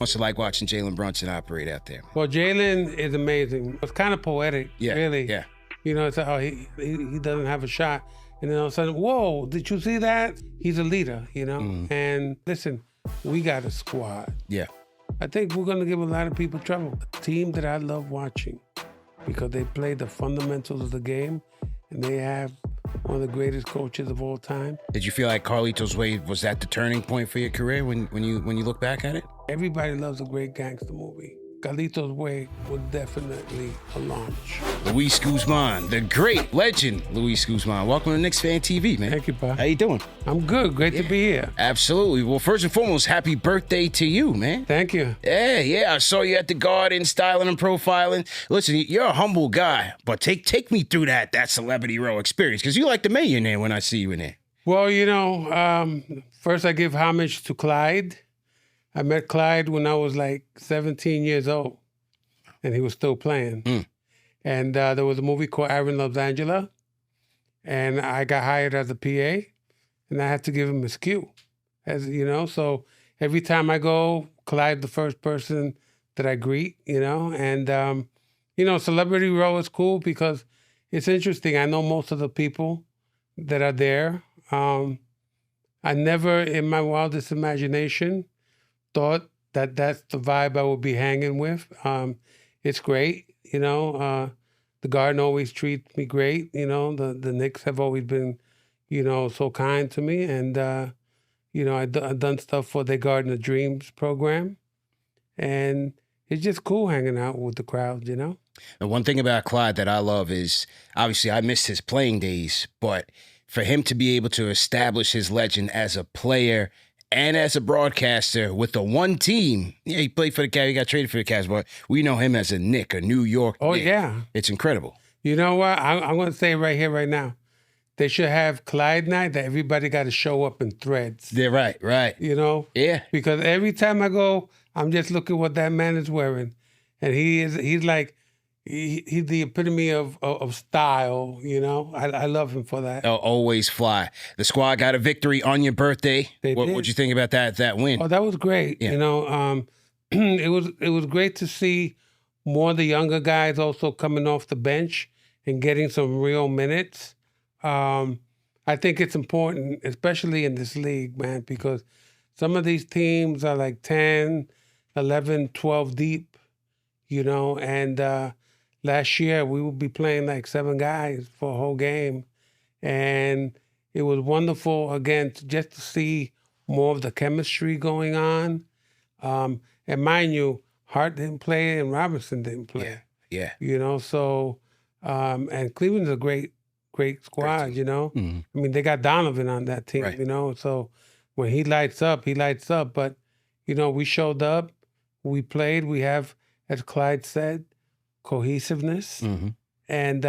What's it like watching Jalen Brunson operate out there? Well, Jalen is amazing. It's kind of poetic, really. Yeah. You know, it's how he doesn't have a shot. And then all of a sudden, whoa, did you see that? He's a leader, you know? And listen, we got a squad. Yeah. I think we're going to give a lot of people trouble. A team that I love watching because they play the fundamentals of the game and they have one of the greatest coaches of all time. Did you feel like Carlito's way was that the turning point for your career when you look back at it? Everybody loves a great gangster movie. Carlito's Way was definitely a launch. Luis Guzmán, the great legend Luis Guzmán. Welcome to KnicksFanTV, man. Thank you, Pa. How you doing? I'm good. Great to be here. Absolutely. Well, first and foremost, happy birthday to you, man. Thank you. Yeah. I saw you at the Garden, styling and profiling. Listen, you're a humble guy, but take me through that Celebrity Row experience, because you like the millionaire when I see you in there. Well, you know, first I give homage to Clyde. I met Clyde when I was like 17 years old, and he was still playing. And there was a movie called Aaron Loves Angela, and I got hired as a PA, and I had to give him his cue, as you know. So every time I go, Clyde's the first person that I greet, you know. And you know, Celebrity Row is cool because it's interesting. I know most of the people that are there. I never, in my wildest imagination, thought that that's the vibe I would be hanging with. It's great, you know. The Garden always treats me great, you know. The Knicks have always been, you know, so kind to me. And, you know, I've done stuff for the Garden of Dreams program. And it's just cool hanging out with the crowd, you know. The one thing about Clyde that I love is, obviously, I missed his playing days, but for him to be able to establish his legend as a player and as a broadcaster with the one team. Yeah, he played for the Cavs, he got traded for the Cavs, but we know him as a Knick, a New York Oh, Knick. yeah. It's incredible. You know what? I'm going to say right here, right now. They should have Clyde night that everybody got to show up in threads. Yeah, right. You know? Yeah. Because every time I go, I'm just looking what that man is wearing. And he's the epitome of style, you know? I love him for that. They'll always fly. The squad got a victory on your birthday. What'd you think about that win? Oh, that was great. Yeah. You know, it was great to see more of the younger guys also coming off the bench and getting some real minutes. I think it's important, especially in this league, man, because some of these teams are like 10, 11, 12 deep, you know, and last year we would be playing like 7 guys for a whole game. And it was wonderful, again, just to see more of the chemistry going on. And mind you, Hart didn't play and Robinson didn't play. Yeah. You know, so, and Cleveland's a great squad, you know. I mean, they got Donovan on that team, Right. you know. So when he lights up, he lights up. But, you know, we showed up, we played, we have, as Clyde said, cohesiveness. And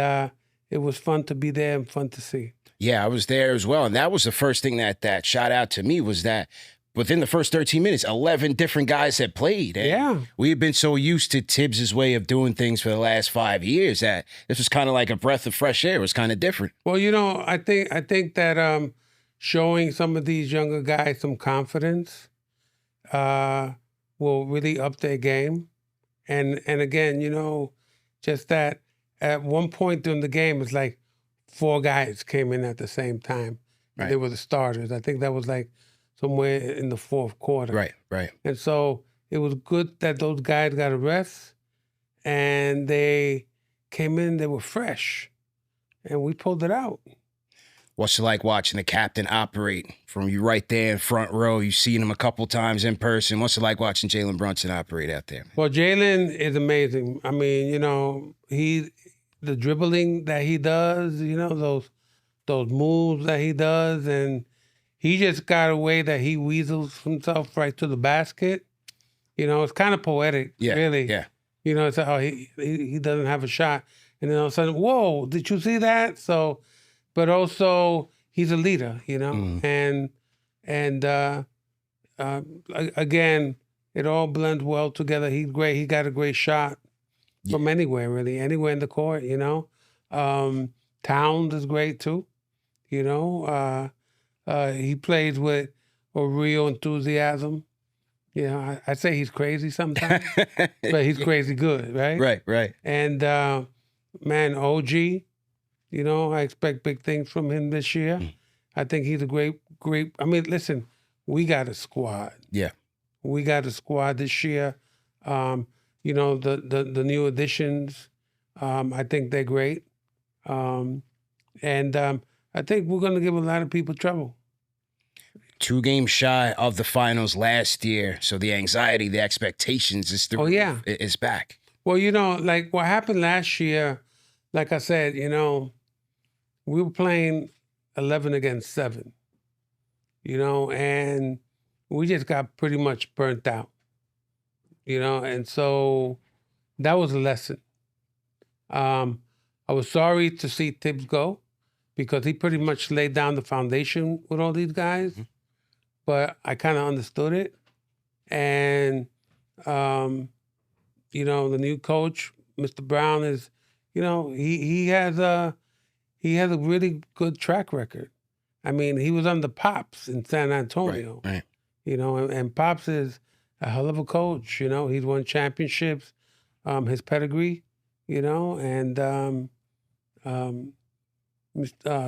it was fun to be there and fun to see. Yeah, I was there as well. And that was the first thing that shot out to me was that within the first 13 minutes, 11 different guys had played. And Yeah. we had been so used to Tibbs' way of doing things for the last 5 years that this was kind of like a breath of fresh air. It was kind of different. Well, you know, I think that showing some of these younger guys some confidence will really up their game. And again, you know, just that at one point during the game, it's like 4 guys came in at the same time. Right. They were the starters. I think that was like somewhere in the fourth quarter. Right. And so it was good that those guys got a rest and they came in, they were fresh, and we pulled it out. What's it like watching the captain operate from you right there in front row? You've seen him a couple times in person. What's it like watching Jalen Brunson operate out there? Well, Jalen is amazing. I mean, you know, the dribbling that he does, you know, those moves that he does, and he just got a way that he weasels himself right to the basket. You know, it's kind of poetic, really. Yeah. You know, it's how he doesn't have a shot. And then all of a sudden, whoa, did you see that? So, but also he's a leader, you know? And again, it all blends well together. He's great. He got a great shot from anywhere, really, anywhere in the court, you know? Towns is great, too, you know? He plays with a real enthusiasm. You know, I say he's crazy sometimes, but he's crazy good, right? Right. And man, OG, you know, I expect big things from him this year. I think he's a great. I mean, listen, we got a squad. Yeah. We got a squad this year. You know, the new additions, I think they're great. And I think we're going to give a lot of people trouble. 2 games shy of the finals last year, so the anxiety, the expectations is through. Oh, yeah. Is back. Well, you know, like what happened last year, like I said, you know, we were playing 11 against 7, you know, and we just got pretty much burnt out, you know, and so that was a lesson. I was sorry to see Tibbs go because he pretty much laid down the foundation with all these guys, but I kind of understood it. And, you know, the new coach, Mr. Brown, is, you know, he has a really good track record. I mean, he was under Pops in San Antonio, Right. you know, and Pops is a hell of a coach. You know, he's won championships, his pedigree, you know, and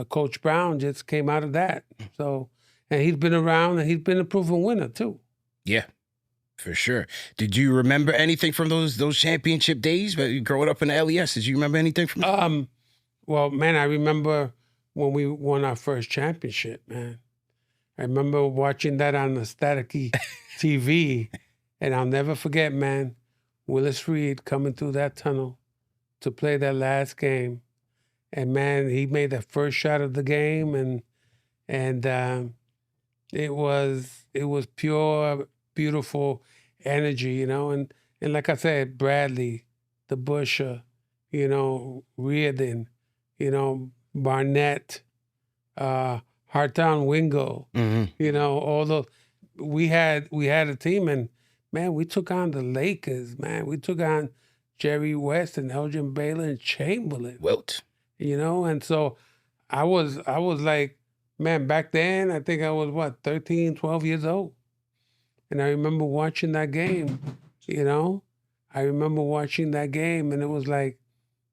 Coach Brown just came out of that. So, and he's been around and he's been a proven winner too. Yeah, for sure. Did you remember anything from those championship days? But growing up in the LES, did you remember anything from that? Well, man, I remember when we won our first championship, man. I remember watching that on the staticky TV, and I'll never forget, man, Willis Reed coming through that tunnel to play that last game. And, man, he made that first shot of the game, and it was pure, beautiful energy, you know. And like I said, Bradley, the Busher, you know, Reardon, you know, Barnett, Hartown Wingo, you know, all those. We had a team, and man, we took on the Lakers, man. We took on Jerry West and Elgin Baylor and Chamberlain. Wilt. You know, and so I was like, man, back then, I think I was 13, 12 years old. And I remember watching that game, you know. I remember watching that game, and it was like,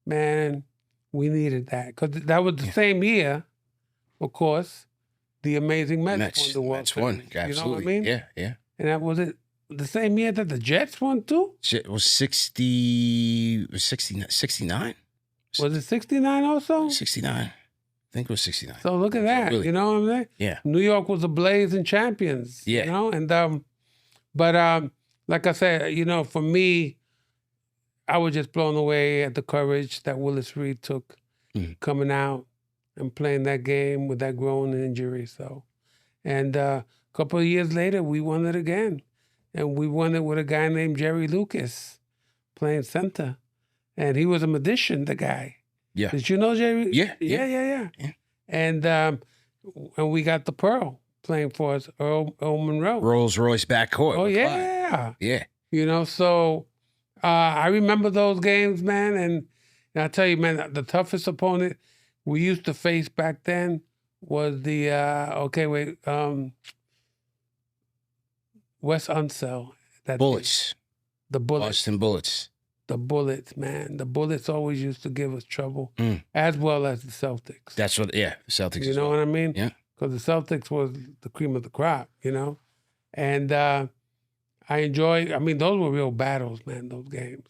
man, we needed that. Because that was the same year, of course, the amazing Mets won the World Series. Absolutely. You know what I mean? Yeah. And that was it the same year that the Jets won too? It was 69? Was it 69 also? 69. I think it was 69. So look at that. Really? You know what I'm saying? Yeah. New York was ablaze in champions. Yeah. You know, and but like I said, you know, for me, I was just blown away at the courage that Willis Reed took coming out and playing that game with that groin injury. So, and a couple of years later, we won it again, and we won it with a guy named Jerry Lucas playing center, and he was a magician, the guy. Yeah. Did you know Jerry? Yeah. And we got the Pearl playing for us, Earl Monroe. Rolls Royce backcourt. Oh, with yeah. Clyde. Yeah. You know, so I remember those games, man. And I tell you, man, the toughest opponent we used to face back then was the, West Unseld. Bullets. The Bullets. Boston Bullets. The Bullets, man. The Bullets always used to give us trouble, as well as the Celtics. That's what, the Celtics. You know what I mean? Yeah. Because the Celtics was the cream of the crop, you know? And I enjoy, I mean, those were real battles, man, those games.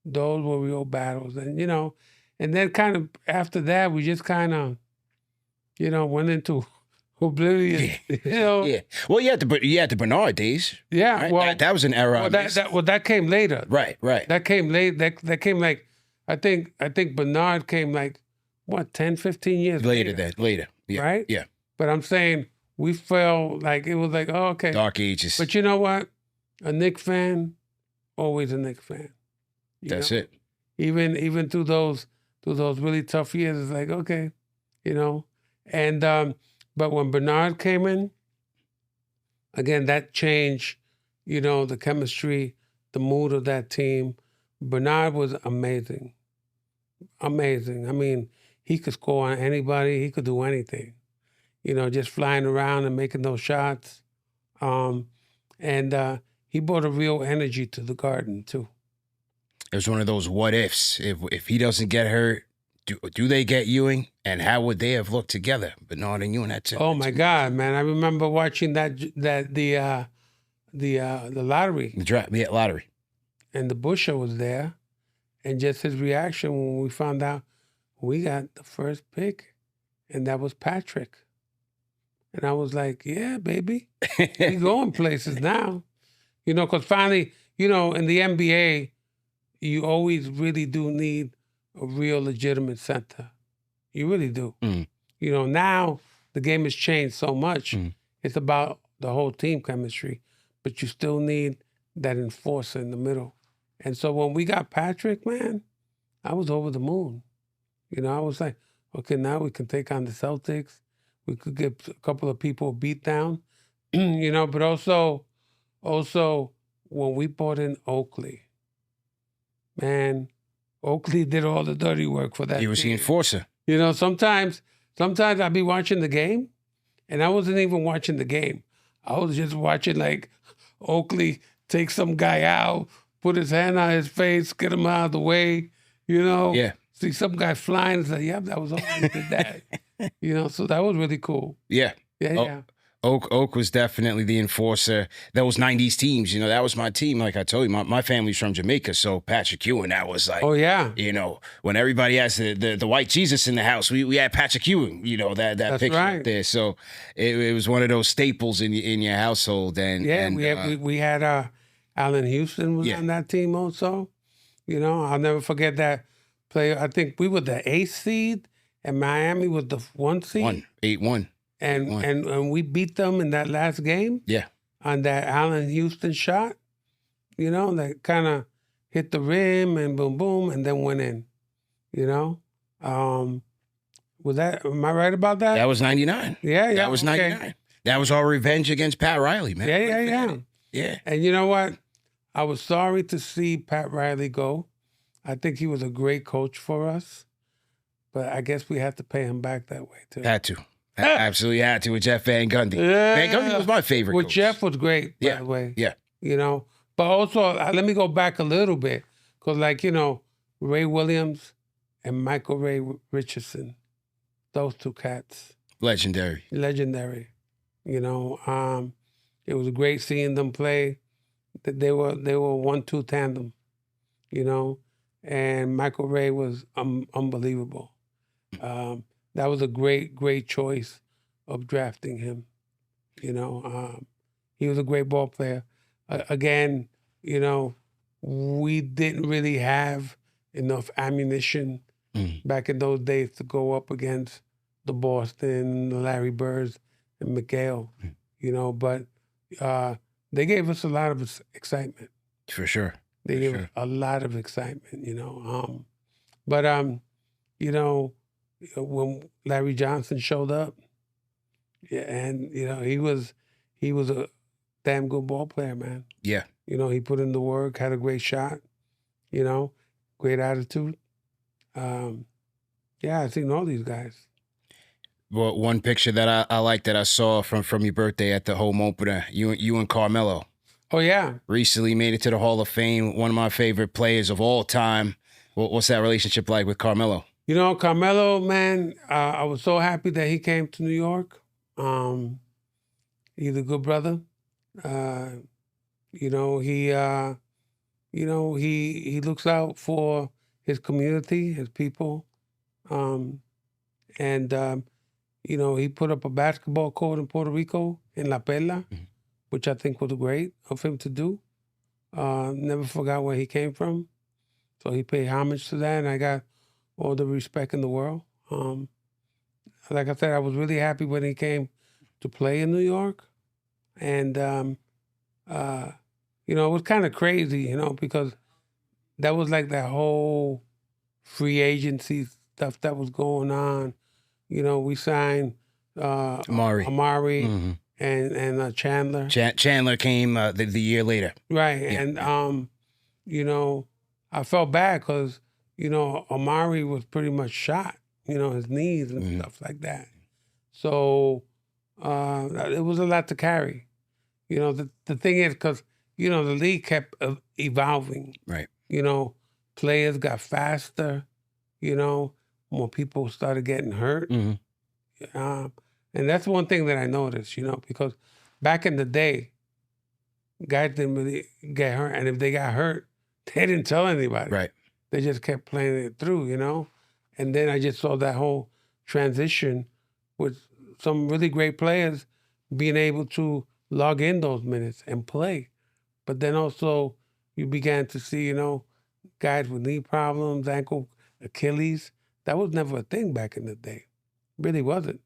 Those were real battles. And, you know, and then kind of after that, we just kind of, you know, went into oblivion. Yeah. You know? Yeah. Well, you had the Bernard days. Yeah. Right? Well, that was an era. that came later. Right. That came late. That came like, I think Bernard came like, 10, 15 years later. Later. Yeah. Right? Yeah. But I'm saying we felt like it was like, oh, okay. Dark ages. But you know what? A Knicks fan, always a Knicks fan. That's know? it. Even through those really tough years, it's like, okay, you know. And but when Bernard came in, again, that changed, you know, the chemistry, the mood of that team. Bernard was amazing. Amazing. I mean, he could score on anybody. He could do anything. You know, just flying around and making those shots. And And he brought a real energy to the Garden, too. It was one of those what ifs. If he doesn't get hurt, do they get Ewing? And how would they have looked together? Bernard and Ewing, that's it. Oh, my God, man. I remember watching the lottery. The draft, yeah, lottery. And the Busher was there. And just his reaction when we found out we got the first pick. And that was Patrick. And I was like, yeah, baby. We going places now. You know, because finally, you know, in the NBA, you always really do need a real legitimate center. You really do. Mm. You know, now the game has changed so much. It's about the whole team chemistry, but you still need that enforcer in the middle. And so when we got Patrick, man, I was over the moon. You know, I was like, okay, now we can take on the Celtics. We could get a couple of people beat down, you know, but also when we brought in Oakley, man, Oakley did all the dirty work for that. He was the enforcer. You know, sometimes I'd be watching the game, and I wasn't even watching the game. I was just watching, like, Oakley take some guy out, put his hand on his face, get him out of the way, you know? Yeah. See some guy flying and say, yep, that was Oakley did that. You know, so that was really cool. Yeah. Yeah. Oak was definitely the enforcer. Those 90s teams, you know, that was my team. Like I told you, my family's from Jamaica, so Patrick Ewing, that was like, oh, yeah. You know, when everybody has the white Jesus in the house, we had Patrick Ewing, you know, that That's picture right. up there. So it was one of those staples in your household. And yeah, we had Allen Houston was on that team also. You know, I'll never forget that player. I think we were the 8th seed, and Miami was the 1 seed. 8-1. And we beat them in that last game. Yeah. On that Allen Houston shot, you know, that kind of hit the rim and boom, boom, and then went in. You know, am I right about that? That was 99. Yeah. That was 99. That was our revenge against Pat Riley, man. Yeah. And you know what? I was sorry to see Pat Riley go. I think he was a great coach for us, but I guess we had to pay him back that way too. Had to. Absolutely had to with Jeff Van Gundy. Yeah. Van Gundy was my favorite Well, coach. Jeff was great, by the way. Yeah. You know, but also, let me go back a little bit, because, like, you know, Ray Williams and Michael Ray Richardson, those two cats. Legendary. You know, it was great seeing them play. They were 1-2 tandem, you know, and Michael Ray was unbelievable. That was a great choice of drafting him. You know, he was a great ball player. Again, you know, we didn't really have enough ammunition back in those days to go up against the Boston, the Larry Birds, and McHale, you know, but they gave us a lot of excitement. For sure. They gave us a lot of excitement, you know. But you know, when Larry Johnson showed up, and you know, he was a damn good ball player, man. Yeah. You know, he put in the work, had a great shot, you know, great attitude. Yeah, I've seen all these guys. Well, one picture that I like that I saw from your birthday at the home opener, you and Carmelo. Oh, yeah. Recently made it to the Hall of Fame, one of my favorite players of all time. What's that relationship like with Carmelo? You know, Carmelo, man, I was so happy that he came to New York. He's a good brother. You know, he looks out for his community, his people. You know, he put up a basketball court in Puerto Rico, in La Perla, which I think was great of him to do. Never forgot where he came from. So he paid homage to that, and I got all the respect in the world. Like I said, I was really happy when he came to play in New York. And, you know, it was kind of crazy, you know, because that was like that whole free agency stuff that was going on. You know, we signed Amari and Chandler. Chandler came the year later. Right. Yeah. And, you know, I felt bad because, you know, Amari was pretty much shot, you know, his knees and stuff like that. So it was a lot to carry, You know, the thing is, because, you know, the league kept evolving. Right. You know, players got faster, you know, more people started getting hurt. Mm-hmm. And that's one thing that I noticed, you know, because back in the day, guys didn't really get hurt. And if they got hurt, they didn't tell anybody. Right. They just kept playing it through, you know? And then I just saw that whole transition with some really great players being able to log in those minutes and play. But then also you began to see, you know, guys with knee problems, ankle, Achilles. That was never a thing back in the day. Really wasn't,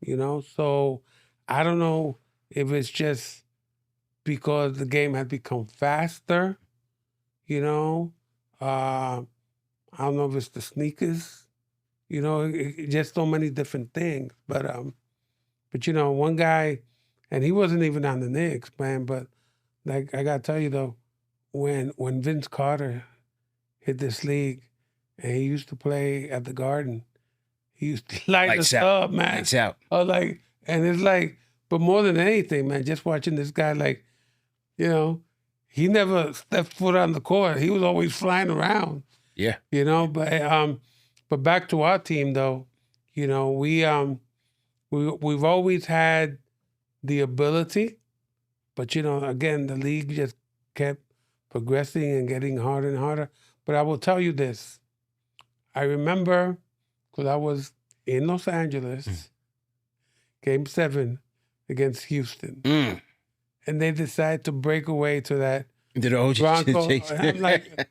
you know? So I don't know if it's just because the game has become faster, you know? I don't know if it's the sneakers, you know, just so many different things. But you know, one guy, and he wasn't even on the Knicks, man, but like I gotta tell you though, when Vince Carter hit this league and he used to play at the Garden, he used to light us up, man. Lights out. Oh, like, and it's like, but more than anything, man, just watching this guy, like, you know, he never stepped foot on the court. He was always flying around. Yeah. You know, but back to our team though, you know, we've always had the ability, but you know, again, the league just kept progressing and getting harder and harder. But I will tell you this. I remember, because I was in Los Angeles, Game 7 against Houston. And they decided to break away to that Bronco. And I'm like,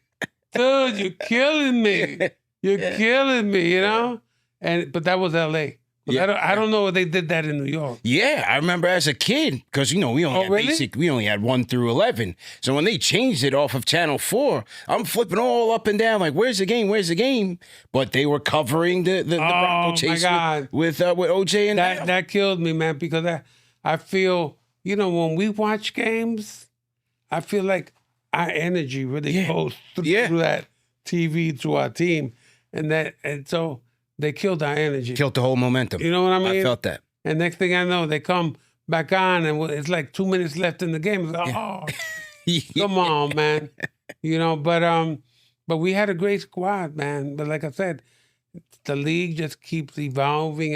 dude, you're killing me. You're killing me, you know? But that was L.A. Yeah. I don't know if they did that in New York. Yeah, I remember as a kid, because, you know, we only had 1 through 11. So when they changed it off of Channel 4, I'm flipping all up and down, like, where's the game? Where's the game? But they were covering the Bronco chase with OJ and that killed me, man, because I feel, you know, when we watch games, I feel like our energy really goes through that TV to our team. And so they killed our energy. Killed the whole momentum. You know what I mean? I felt that. And next thing I know, they come back on, and it's like 2 minutes left in the game. It's like, come on, man. You know, but we had a great squad, man. But like I said, the league just keeps evolving.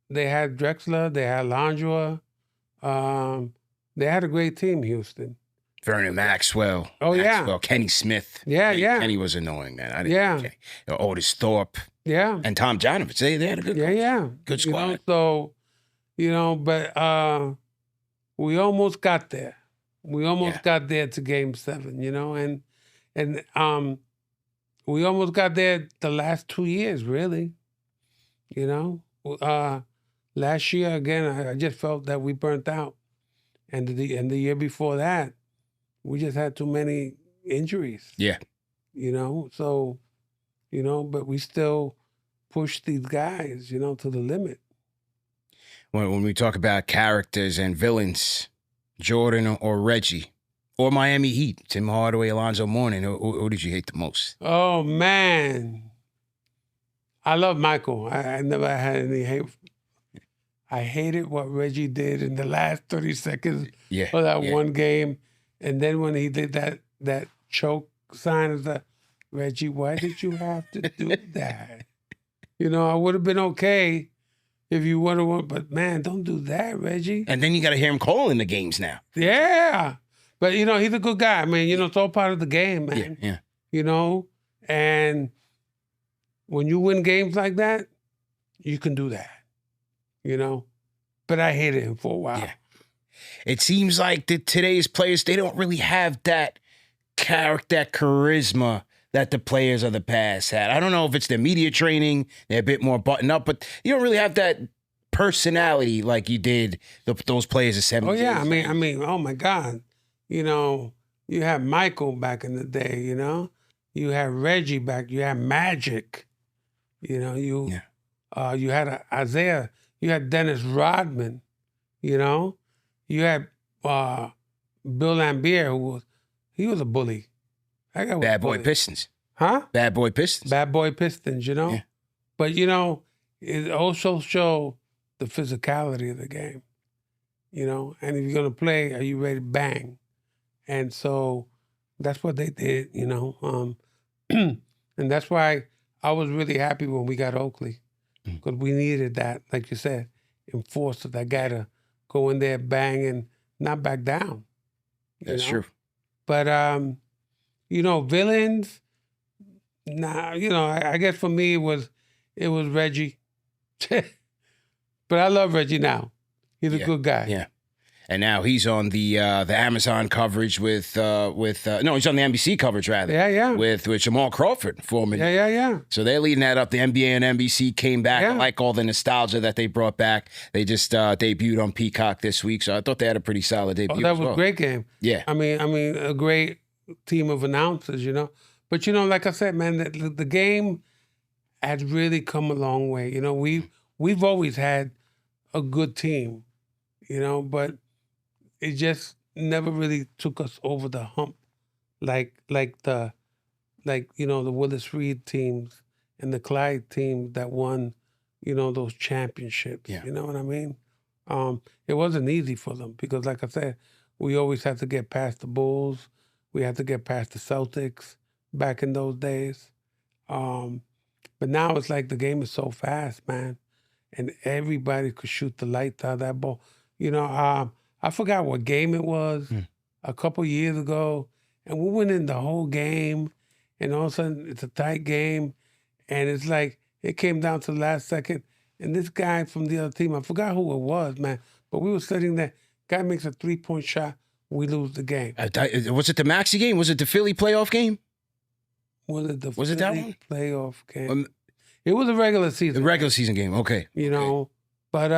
They had Drexler, they had Landry. They had a great team, Houston. Vernon Maxwell. Oh, Maxwell, Kenny Smith. Yeah. Kenny was annoying, man. Otis Thorpe. Yeah. And Tom Janovich. They had a good good squad. You know, so, you know, but we almost got there. We almost got there to Game 7, you know, and we almost got there the last 2 years, really. You know, last year, again, I just felt that we burnt out. And the year before that, we just had too many injuries. Yeah. You know, so, you know, but we still push these guys, you know, to the limit. When we talk about characters and villains, Jordan or Reggie, or Miami Heat, Tim Hardaway, Alonzo Mourning, who did you hate the most? Oh, man. I love Michael. I never had any hate. I hated what Reggie did in the last 30 seconds of that one game. And then when he did that choke sign, of the Reggie, why did you have to do that? You know, I would have been okay if you would have, but man, don't do that, Reggie. And then you got to hear him calling the games now. Yeah. But, you know, he's a good guy. I mean, you know, it's all part of the game, man. Yeah. You know, and when you win games like that, you can do that. You know? But I hated him for a while. Yeah. It seems like today's players, they don't really have that character, that charisma that the players of the past had. I don't know if it's their media training, they're a bit more buttoned up, but you don't really have that personality like you did those players of 70s. Oh, yeah. I mean, oh, my God. You know, you had Michael back in the day, you know? You had Reggie back. You had Magic. You know, you had Isaiah. You had Dennis Rodman, you know? You had Bill Laimbeer, he was a bully. That guy was Bad a Boy bully. Pistons. Huh? Bad Boy Pistons. Bad Boy Pistons, you know? Yeah. But, you know, it also showed the physicality of the game. you know. And if you're gonna play, are you ready to bang? And so that's what they did, you know. And that's why I was really happy when we got Oakley, because we needed that, like you said, enforcer, that guy to go in there, bang, and not back down. That's true. But you know, villains. Nah, you know, I guess for me it was Reggie. But I love Reggie now. He's a good guy. Yeah. And now he's on the Amazon coverage with no, he's on the NBC coverage rather. Yeah. With Jamal Crawford, formerly. Yeah. So they're leading that up. The NBA and NBC came back. I like all the nostalgia that they brought back. They just debuted on Peacock this week, so I thought they had a pretty solid debut. That was a great game. Yeah. I mean, a great team of announcers, you know. But you know, like I said, man, the game has really come a long way. You know, we've always had a good team, you know, but it just never really took us over the hump like the Willis Reed teams and the Clyde teams that won, you know, those championships. Yeah. You know what I mean? It wasn't easy for them because, like I said, we always had to get past the Bulls. We had to get past the Celtics back in those days. But now it's like the game is so fast, man. And everybody could shoot the lights out of that ball. You know, I forgot what game it was a couple years ago, and we went in the whole game, and all of a sudden it's a tight game, and it's like it came down to the last second, and this guy from the other team, I forgot who it was, man, but we were sitting there, guy makes a 3-point shot, we lose the game. Was it the Maxey game? Was it the Philly playoff game? Was it that one? Playoff game? It was a regular season. The regular season game, okay. You know, but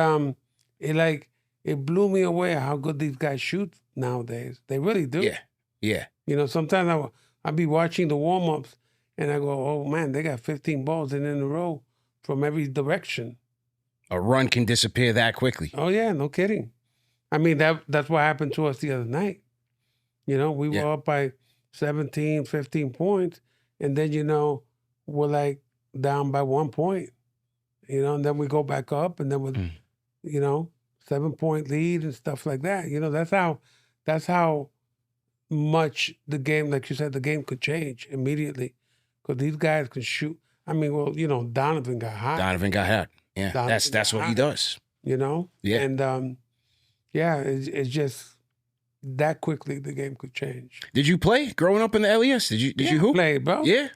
it blew me away how good these guys shoot nowadays. They really do. Yeah. You know, sometimes I'll be watching the warm-ups and I go, oh, man, they got 15 balls in a row from every direction. A run can disappear that quickly. Oh, yeah, no kidding. I mean, that's what happened to us the other night. You know, we were up by 17, 15 points, and then, you know, we're like down by 1 point. You know, and then we go back up, and then with, you know, 7-point lead and stuff like that. You know, that's how much the game, like you said, the game could change immediately because these guys can shoot. I mean, well, you know, Donovan got hot. Yeah, that's what he does. You know? Yeah. And, it's just that quickly the game could change. Did you play growing up in the LES? Did you hoop? Play, bro. Yeah?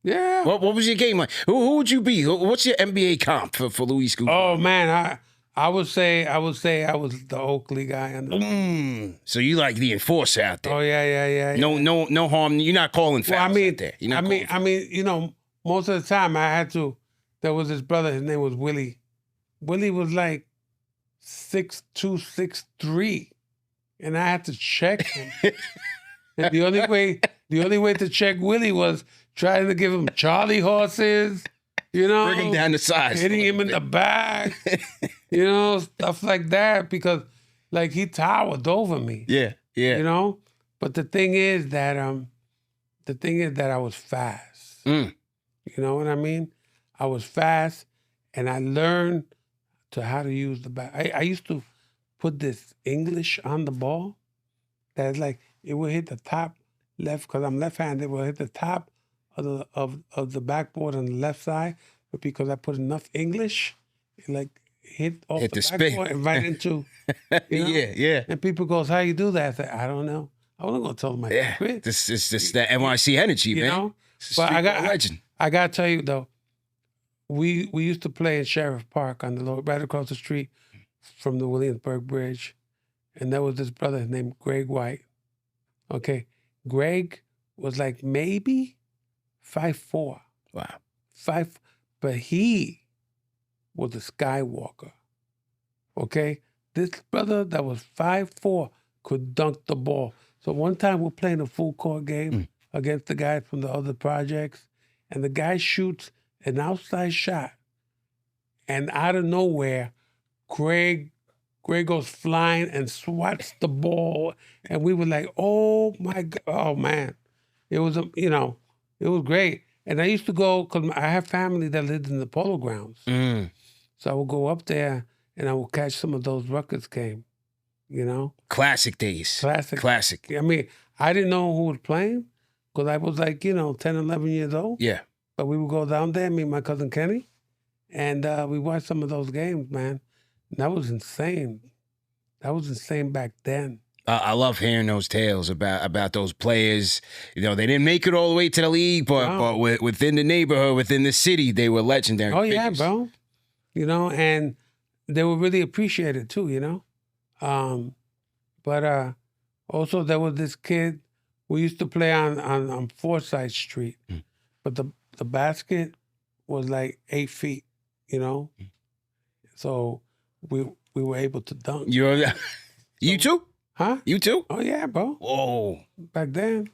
Yeah. What was your game like? Who would you be? What's your NBA comp for Luis Guzmán? Oh, man, I would say I was the Oakley guy. So you like the enforcer out there? Oh yeah. No harm. You're not calling fouls out there. I mean, you know, most of the time I had to. There was this brother. His name was Willie. Willie was like 6'2", 6'3", and I had to check him. And the only way to check Willie was trying to give him Charlie horses. You know, bring him down the size, hitting him in the back, you know, stuff like that, because like he towered over me. Yeah. You know, but the thing is that I was fast. You know what I mean? I was fast, and I learned how to use the back. I used to put this English on the ball that's like it would hit the top left because I'm left-handed. It will hit the top of the backboard on the left side, but because I put enough English, it like hit off the backboard and right into, you know? Yeah. And people goes, how you do that? I said, I don't know. I wasn't gonna tell them my secret. This is that NYC energy, you man. Know? But legend. I gotta tell you though, we used to play in Sheriff Park on right across the street from the Williamsburg Bridge, and there was this brother named Greg White. Okay, Greg was like maybe 5'4". Wow. 5, but he was a Skywalker. Okay? This brother that was 5'4" could dunk the ball. So one time we're playing a full court game against the guys from the other projects, and the guy shoots an outside shot, and out of nowhere, Greg goes flying and swats the ball, and we were like, oh my God, oh man. It was, it was great. And I used to go, because I have family that lived in the Polo Grounds. So I would go up there and I would catch some of those Rutgers games. you know? Classic days. Classic. I mean, I didn't know who was playing because I was like, 10, 11 years old. Yeah. But we would go down there, me and my cousin Kenny, and we watched some of those games, man. And that was insane. That was insane back then. I love hearing those tales about those players. They didn't make it all the way to the league, but within the neighborhood, within the city, they were legendary. Oh, figures. yeah, bro. And they were really appreciated too, But also there was this kid, we used to play on Forsyth Street, but the basket was like 8 feet, So we were able to dunk. You too? Huh? You too? Oh, yeah, bro. Whoa. Back then.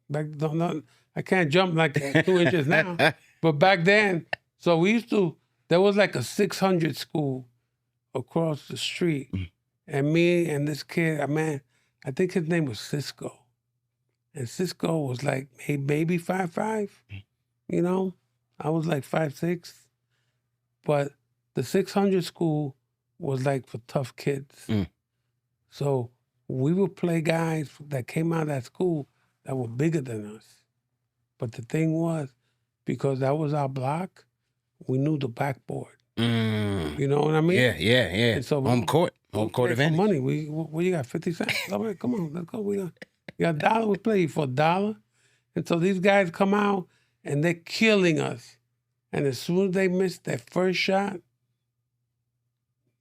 I can't jump like 2 inches now. But back then, so there was like a 600 school across the street. And me and this kid, I think his name was Cisco. And Cisco was like maybe 5'5", I was like 5'6". But the 600 school was like for tough kids. So we would play guys that came out of that school that were bigger than us. But the thing was, because that was our block, we knew the backboard. You know what I mean? Yeah. And so home court advantage. Money. What you got? 50 cents? All right, come on, let's go. You got $1. We play for $1. And so these guys come out and they're killing us. And as soon as they missed their first shot,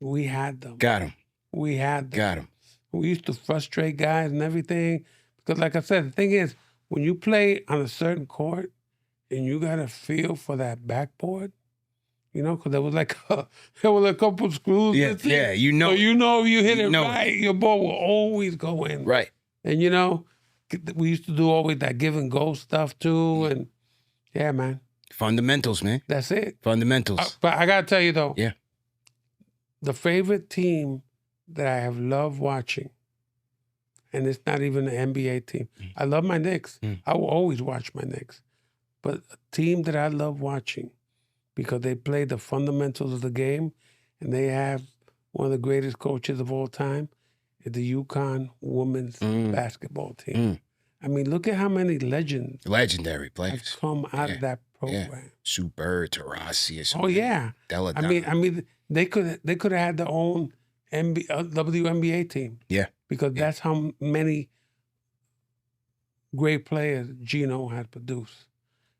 we had them. Got him. We had them. Got him. We used to frustrate guys and everything. Because like I said, the thing is, when you play on a certain court and you got a feel for that backboard, because there was a couple screws. Yeah. So if you hit it right, your ball will always go in. Right. And we used to do always that give and go stuff too. And yeah, man. Fundamentals, man. That's it. Fundamentals. But I gotta tell you though. Yeah. The favorite team that I have loved watching, and it's not even an NBA team. I love my Knicks. I will always watch my Knicks. But a team that I love watching because they play the fundamentals of the game and they have one of the greatest coaches of all time is the UConn women's basketball team. I mean, look at how many legendary players have come out of that program. Yeah. Super Tarasi. Oh yeah. I mean, they could have had their own WNBA team. Yeah. Because that's how many great players Gino had produced.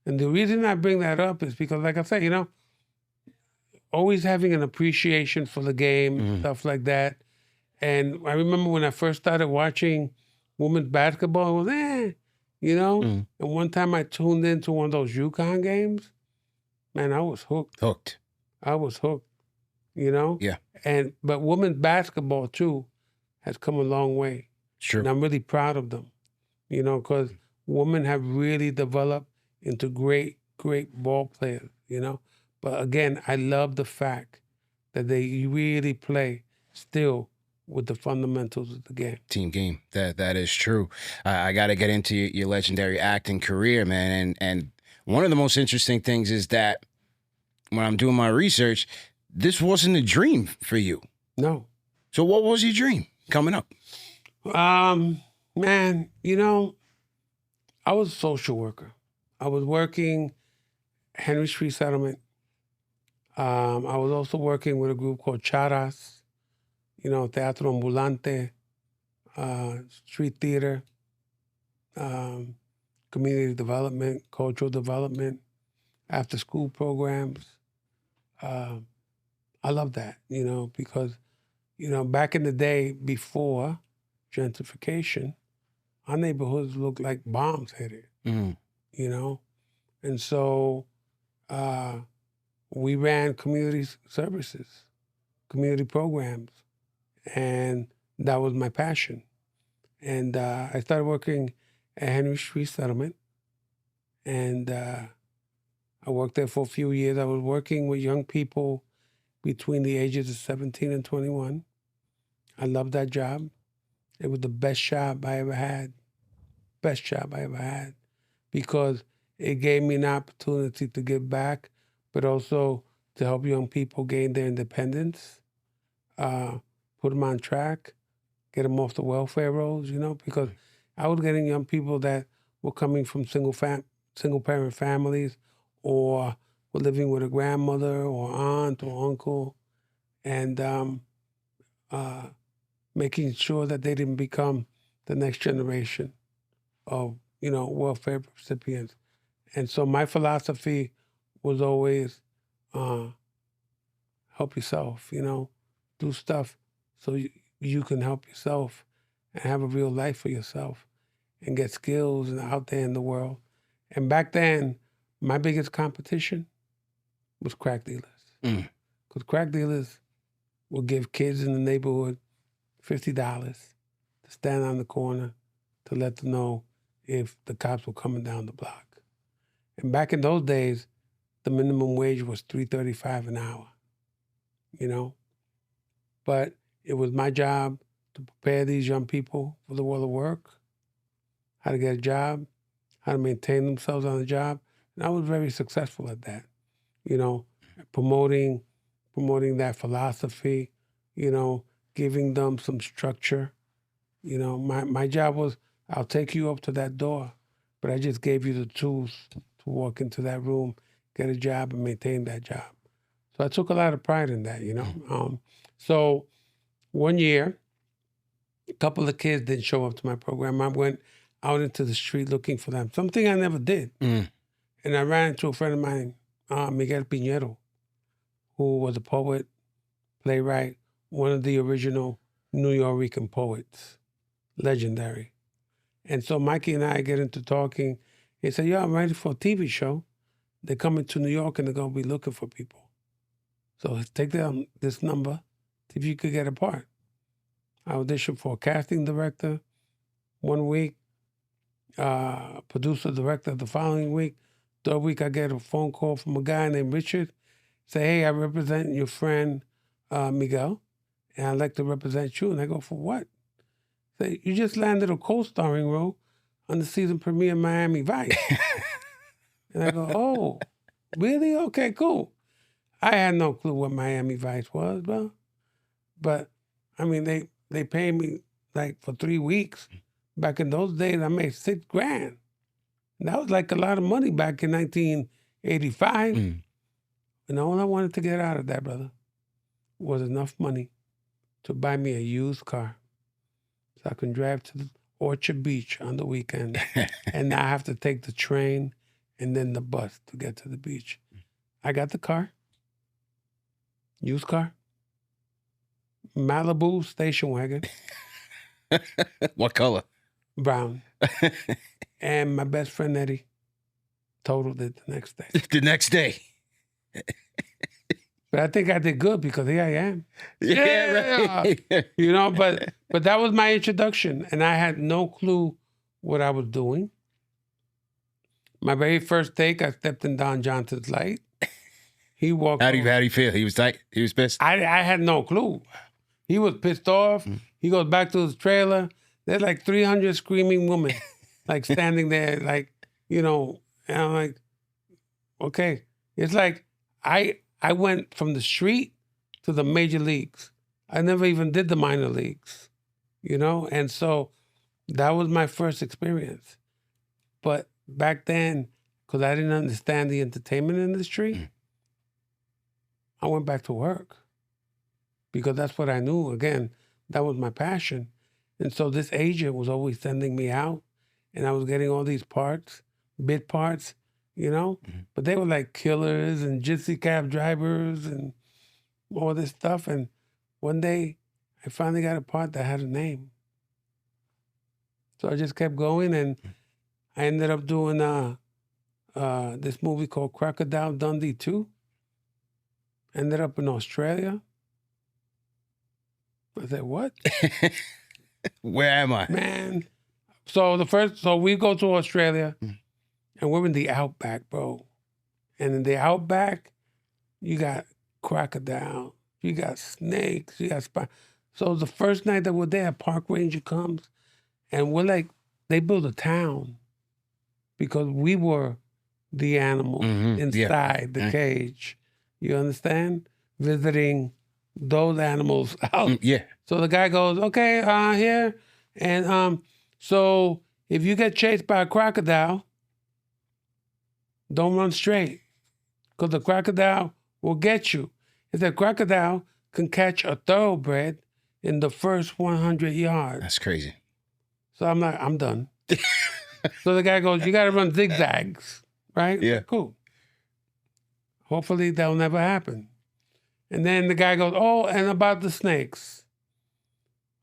And the reason I bring that up is because, like I said, always having an appreciation for the game, stuff like that. And I remember when I first started watching women's basketball, it was, And one time I tuned into one of those UConn games, man, I was hooked. I was hooked, Yeah. But women's basketball, too, has come a long way. Sure. And I'm really proud of them, because women have really developed into great, great ball players, But again, I love the fact that they really play still with the fundamentals of the game. Team game. That is true. I got to get into your legendary acting career, man. And one of the most interesting things is that when I'm doing my research, this wasn't a dream for you. No. So what was your dream coming up? Man, I was a social worker. I was working Henry Street Settlement. I was also working with a group called Charas, Teatro Ambulante, street theater, community development, cultural development, after-school programs. I love that, because, back in the day before gentrification, our neighborhoods looked like bombs hit it. And so we ran community services, community programs, and that was my passion. And I started working at Henry Street Settlement, and I worked there for a few years. I was working with young people between the ages of 17 and 21. I loved that job. It was the best job I ever had. Best job I ever had. Because it gave me an opportunity to give back, but also to help young people gain their independence, put them on track, get them off the welfare rolls, you know, because I was getting young people that were coming from single parent families or were living with a grandmother or aunt or uncle, and making sure that they didn't become the next generation of, you know, welfare recipients. And so my philosophy was always help yourself, you know, do stuff so you can help yourself and have a real life for yourself and get skills and out there in the world. And back then, my biggest competition was crack dealers. Because crack dealers would give kids in the neighborhood $50 to stand on the corner to let them know if the cops were coming down the block. And back in those days, the minimum wage was $3.35 an hour, you know? But it was my job to prepare these young people for the world of work, how to get a job, how to maintain themselves on the job. And I was very successful at that, you know, promoting that philosophy, you know, giving them some structure. You know, my job was, I'll take you up to that door, but I just gave you the tools to walk into that room, get a job, and maintain that job. So I took a lot of pride in that, you know. So one year, a couple of kids didn't show up to my program. I went out into the street looking for them, something I never did. And I ran into a friend of mine, Miguel Piñero, who was a poet, playwright, one of the original New Yorker poets, legendary. And so Mikey and I get into talking. He said, "Yo, I'm ready for a TV show. They're coming to New York and they're going to be looking for people. So take down this number, see if you could get a part." I auditioned for a casting director 1 week, producer director the following week. Third week, I get a phone call from a guy named Richard. Say, "Hey, I represent your friend Miguel, and I'd like to represent you." And I go, "For what?" Say, "You just landed a co-starring role on the season premiere of Miami Vice." And I go, "Oh, really? Okay, cool." I had no clue what Miami Vice was, bro. But, I mean, they paid me like for 3 weeks. Back in those days, I made $6,000. And that was like a lot of money back in 1985. And all I wanted to get out of that, brother, was enough money to buy me a used car so I can drive to the Orchard Beach on the weekend and not have to take the train and then the bus to get to the beach. I got the car, used car, Malibu station wagon. What color? Brown. And my best friend Eddie totaled it the next day. The next day. But I think I did good because here I am. Yeah, right. You know, but that was my introduction, and I had no clue what I was doing. My very first take, I stepped in Don Johnson's light. He walked. How do you feel? He was tight. He was pissed. I had no clue. He was pissed off. He goes back to his trailer. There's like 300 screaming women, like standing there, like, you know. And I'm like, okay. It's like I went from the street to the major leagues. I never even did the minor leagues, you know? And so that was my first experience. But back then, because I didn't understand the entertainment industry, I went back to work because that's what I knew. Again, that was my passion. And so this agent was always sending me out, and I was getting all these parts, bit parts, you know? But they were like killers and gypsy cab drivers and all this stuff. And one day, I finally got a part that had a name. So I just kept going, and I ended up doing this movie called Crocodile Dundee 2. Ended up in Australia. I said, "What?" Where am I? Man. So we go to Australia, and we're in the outback, bro. And in the outback, you got crocodile, you got snakes, you got spiders. So the first night that we're there, a park ranger comes, and we're like, they built a town because we were the animal inside the cage. You understand? Visiting those animals out. Yeah. So the guy goes, okay, here. And so if you get chased by a crocodile, don't run straight, because the crocodile will get you. If the crocodile can catch a thoroughbred in the first 100 yards. That's crazy. So I'm like, I'm done. So the guy goes, you got to run zigzags, right? Yeah. Cool. Hopefully that'll never happen. And then the guy goes, oh, and about the snakes.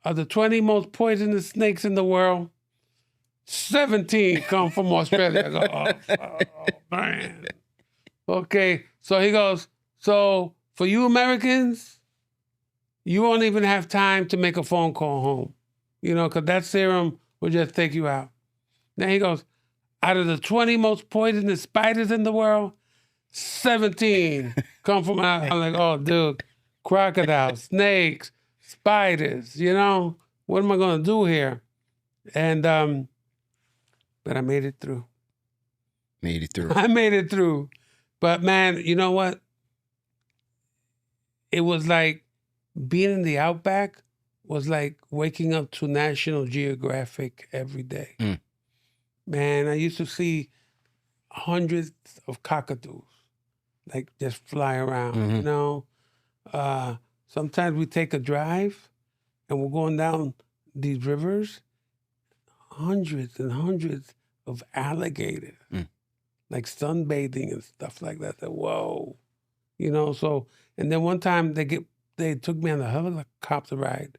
Of the 20 most poisonous snakes in the world, 17 come from Australia. I go, oh, man. Okay, so he goes, so for you Americans, you won't even have time to make a phone call home, because that serum will just take you out. Then he goes, out of the 20 most poisonous spiders in the world, 17 come from, I'm like, oh, dude, crocodiles, snakes, spiders, what am I going to do here? And, but I made it through. Made it through. I made it through. But man, you know what? It was like being in the outback was like waking up to National Geographic every day. Mm. Man, I used to see hundreds of cockatoos like just fly around, Sometimes we take a drive and we're going down these rivers, hundreds and hundreds of alligators, like sunbathing and stuff like that. Whoa, so, and then one time they took me on a helicopter ride,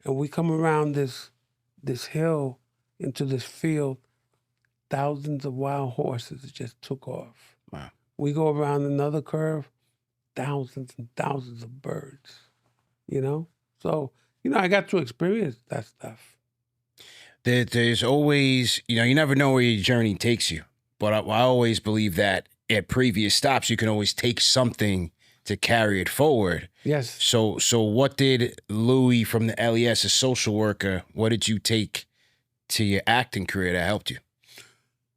and we come around this hill into this field, thousands of wild horses just took off. Wow. We go around another curve, thousands and thousands of birds, So, I got to experience that stuff. There's always, you never know where your journey takes you. But I always believe that at previous stops, you can always take something to carry it forward. Yes. So what did Louis from the LES, a social worker, what did you take to your acting career that helped you?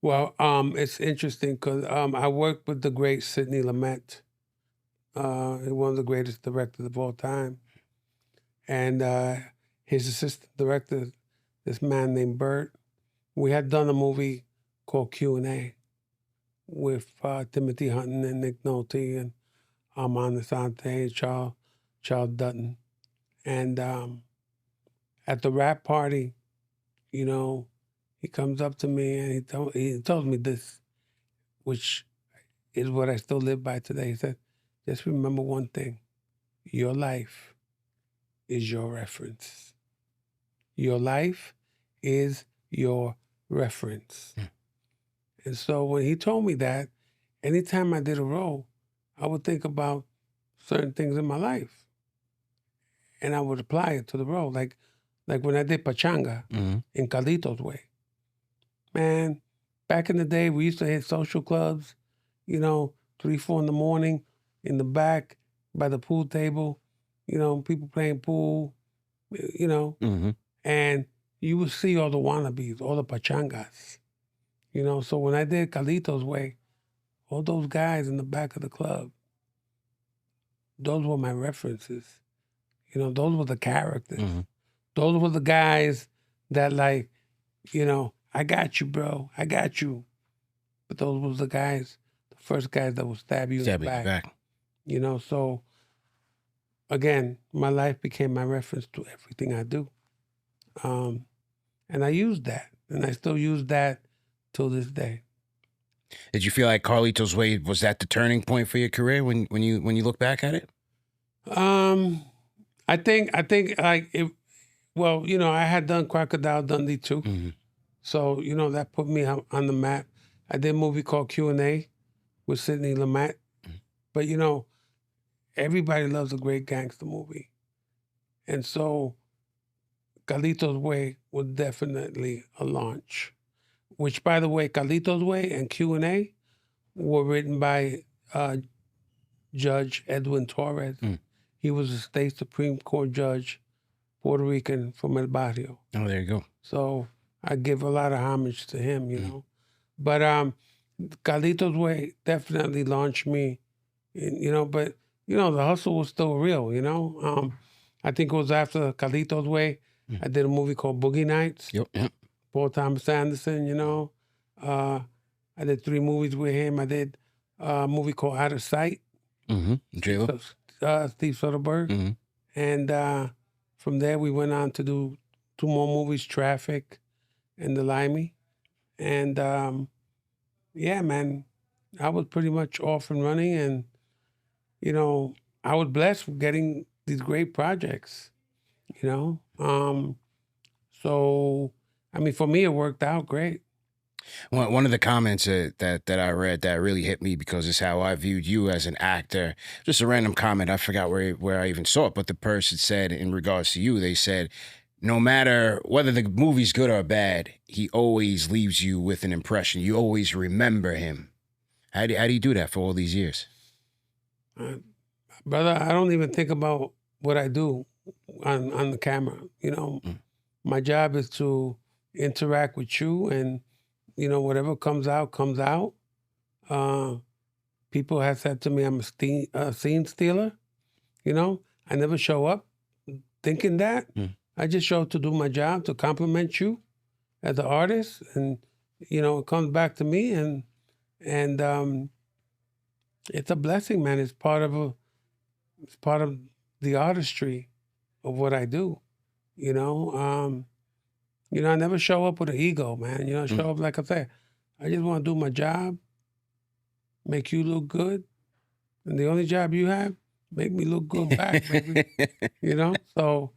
Well, it's interesting because I worked with the great Sidney Lumet, one of the greatest directors of all time. And his assistant director, this man named Bert, we had done a movie called Q&A with Timothy Hutton and Nick Nolte and Armand Asante and Charles Dutton. And at the rap party, he comes up to me and he told me this, which is what I still live by today. He said, just remember one thing. Your life is your reference. Your life is your reference. And so when he told me that, anytime I did a role, I would think about certain things in my life. And I would apply it to the role. Like when I did Pachanga in Carlito's Way. Man, back in the day, we used to hit social clubs, 3, 4 in the morning, in the back, by the pool table, people playing pool, and you would see all the wannabes, all the pachangas, So when I did Carlito's Way, all those guys in the back of the club, those were my references. Those were the characters. Those were the guys that I got you, bro. I got you. But those was the guys, the first guys that would stab you in the back. So again, my life became my reference to everything I do. And I used that. And I still use that till this day. Did you feel like Carlito's Way, was that the turning point for your career when you look back at it? I think like it. Well, I had done Crocodile Dundee too, so that put me on the map. I did a movie called Q&A with Sidney Lumet, but everybody loves a great gangster movie, and so Carlito's Way was definitely a launch. Which, by the way, Carlito's Way and Q&A were written by Judge Edwin Torres. He was a state Supreme Court judge, Puerto Rican from El Barrio. Oh, there you go. So I give a lot of homage to him, But Carlito's Way definitely launched me, but you know, the hustle was still real, you know. I think it was after Carlito's Way. I did a movie called Boogie Nights. Yep. Paul Thomas Anderson, you know. I did 3 movies with him. I did a movie called Out of Sight. J-Lo. Steve Soderbergh. And from there, we went on to do 2 more movies, Traffic and The Limey. And yeah, man, I was pretty much off and running. And, you know, I was blessed with getting these great projects, you know. So, I mean, for me, it worked out great. One of the comments that I read that really hit me because it's how I viewed you as an actor. Just a random comment. I forgot where I even saw it, but the person said in regards to you, they said, no matter whether the movie's good or bad, he always leaves you with an impression. You always remember him. How do you do that for all these years? Brother, I don't even think about what I do on the camera. You know, my job is to interact with you, and you know, whatever comes out, comes out. People have said to me, I'm a scene stealer. You know, I never show up thinking that. I just show up to do my job, to compliment you as an artist, and you know, it comes back to me, and it's a blessing, man. It's part of the artistry of what I do. You know, I never show up with an ego, man. You know, show up like I said. I just want to do my job, make you look good, and the only job you have, make me look good back, baby. You know, so,